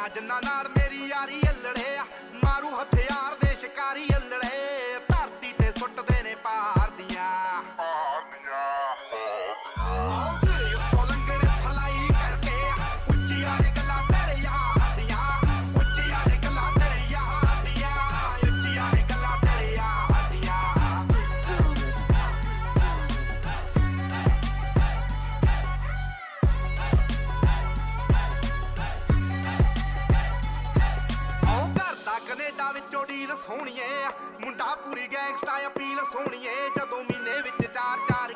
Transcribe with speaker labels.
Speaker 1: ਭੈਣਾਂ ਜਿੰਨਾਂ ਨਾਲ ਮੇਰੀ ਯਾਰੀ ਅਲੜੇ ਆ, ਮਾਰੂ ਹਥਿਆਰ ਦੇ ਸ਼ਿਕਾਰੀ ਅਲੜੇ, ਧਰਤੀ ਤੇ ਸੁੱਟਦੇ ਨੇ ਪਹਾੜ ਦੀਆਂ ਸਿਰੇ ਉੱਤੋਂ ਲੰਘਣ ਫਲਾਈ ਕਰਕੇ, ਉੱਚੀਆਂ ਨੇ ਗੱਲਾਂ ਤੇਰੇ ਯਾਰ ਦੀਆਂ, ਉੱਚੀਆਂ ਨੇ ਗੱਲਾਂ ਤੇਰੇ ਯਾਰ ਦੀਆਂ, ਉੱਚੀਆਂ ਨੇ ਗੱਲਾਂ ਤੇਰੇ ਯਾਰ ਦੀਆਂ। ਕੈਨੇਡਾ ਵਿੱਚੋਂ ਡੀਲ ਸੋਹਣੀਏ, ਮੁੰਡਾ ਪੂਰੀ ਗੈਂਗਸਟਾ ਅਪੀਲ ਸੋਹਣੀਏ, ਜਦੋਂ ਮਹੀਨੇ ਵਿੱਚ 4-4